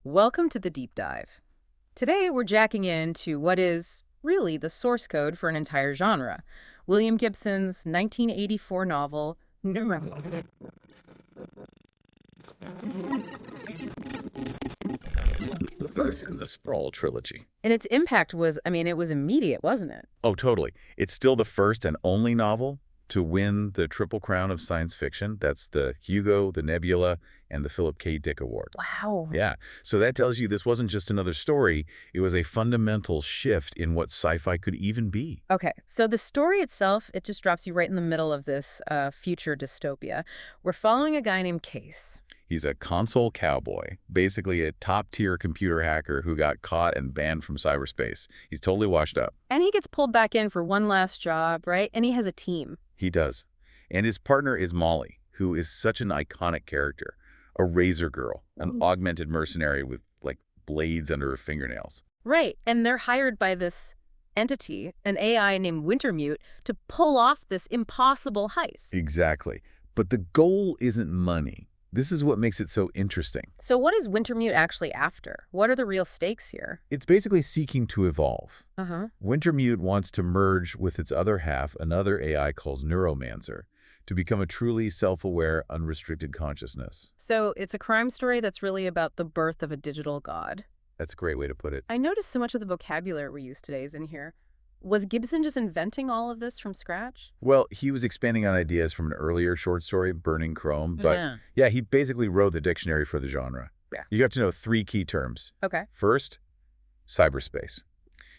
Welcome to the deep dive. Today we're jacking into what is really the source code for an entire genre, William Gibson's 1984 novel, The first in the Sprawl trilogy. and its impact was, it was immediate, wasn't it? Oh, totally. It's still the first and only novel to win the Triple Crown of science fiction. That's the Hugo, the Nebula, and the Philip K. Dick Award. Wow. Yeah, so that tells you this wasn't just another story. It was a fundamental shift in what sci-fi could even be. Okay, so the story itself, it just drops you right in the middle of this future dystopia. We're following a guy named Case. He's a console cowboy, basically a top-tier computer hacker who got caught and banned from cyberspace. He's totally washed up. And he gets pulled back in for one last job, right? And he has a team. He does. And his partner is Molly, who is such an iconic character. A razor girl, an augmented mercenary with, like, blades under her fingernails. Right, and they're hired by this entity, an AI named Wintermute, to pull off this impossible heist. Exactly. But the goal isn't money. This is what makes it so interesting. So what is Wintermute actually after? What are the real stakes here? It's basically seeking to evolve. Uh-huh. Wintermute wants to merge with its other half, another AI called Neuromancer, to become a truly self-aware, unrestricted consciousness. So it's a crime story that's really about the birth of a digital god. That's a great way to put it. I noticed so much of the vocabulary we use today is in here. Was Gibson just inventing all of this from scratch? Well, he was expanding on ideas from an earlier short story, Burning Chrome, but Yeah. he basically wrote the dictionary for the genre. Yeah. You have to know three key terms. Okay. First, cyberspace.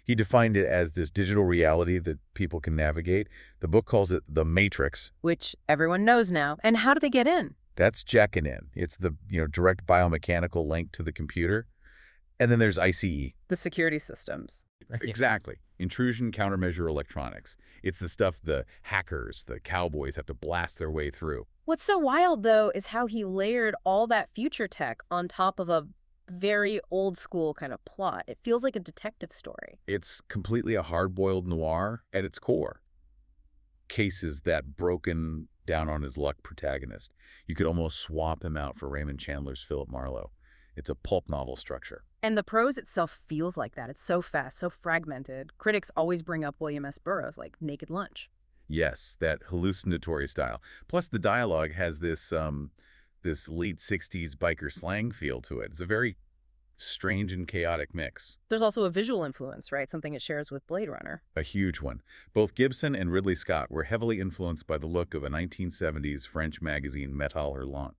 He defined it as this digital reality that people can navigate. The book calls it the Matrix. Which everyone knows now. And how do they get in? That's jacking in. It's the direct biomechanical link to the computer. And then there's ICE. The security systems. Exactly. Intrusion countermeasure electronics. It's the stuff the hackers, the cowboys have to blast their way through. What's so wild, though, is how he layered all that future tech on top of a very old school kind of plot. It feels like a detective story. It's completely a hard-boiled noir at its core. Case is that broken down on his luck protagonist. You could almost swap him out for Raymond Chandler's Philip Marlowe. It's a pulp novel structure. And the prose itself feels like that. It's so fast, so fragmented. Critics always bring up William S. Burroughs, like Naked Lunch. Yes, that hallucinatory style. Plus, the dialogue has this late 60s biker slang feel to it. It's a very strange and chaotic mix. There's also a visual influence, right? Something it shares with Blade Runner. A huge one. Both Gibson and Ridley Scott were heavily influenced by the look of a 1970s French magazine, Metal Hurlant.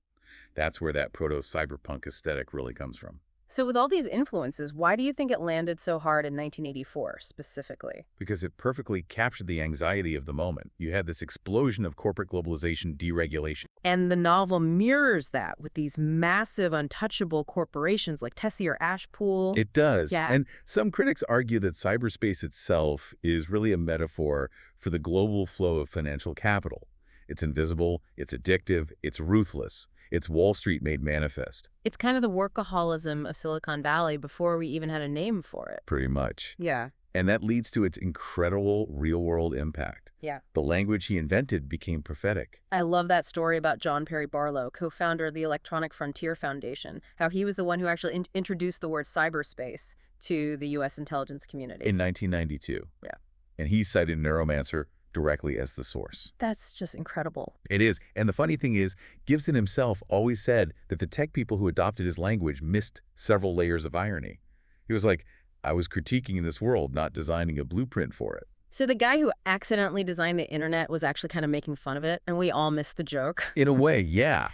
That's where that proto-cyberpunk aesthetic really comes from. So with all these influences, why do you think it landed so hard in 1984, specifically? Because it perfectly captured the anxiety of the moment. You had this explosion of corporate globalization, deregulation. And the novel mirrors that with these massive, untouchable corporations like Tessier Ashpool. It does. Yeah. And some critics argue that cyberspace itself is really a metaphor for the global flow of financial capital. It's invisible, it's addictive, it's ruthless. It's Wall Street made manifest. It's kind of the workaholism of Silicon Valley before we even had a name for it. Pretty much. Yeah. And that leads to its incredible real-world impact. Yeah. The language he invented became prophetic. I love that story about John Perry Barlow, co-founder of the Electronic Frontier Foundation, how he was the one who actually introduced the word cyberspace to the U.S. intelligence community. In 1992. Yeah. And he cited Neuromancer directly as the source. That's just incredible. It is. And the funny thing is, Gibson himself always said that the tech people who adopted his language missed several layers of irony. He was like, I was critiquing this world, not designing a blueprint for it. So the guy who accidentally designed the internet was actually kind of making fun of it, and we all missed the joke. In a way, yeah.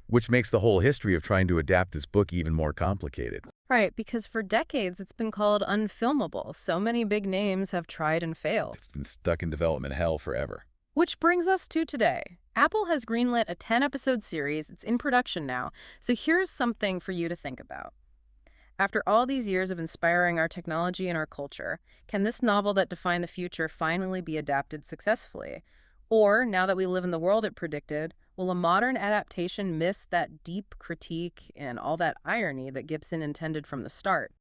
Which makes the whole history of trying to adapt this book even more complicated. Right, because for decades it's been called unfilmable. So many big names have tried and failed. It's been stuck in development hell forever. Which brings us to today. Apple has greenlit a 10-episode series. It's in production now. So here's something for you to think about. After all these years of inspiring our technology and our culture, can this novel that defined the future finally be adapted successfully? Or, now that we live in the world it predicted, will a modern adaptation miss that deep critique and all that irony that Gibson intended from the start?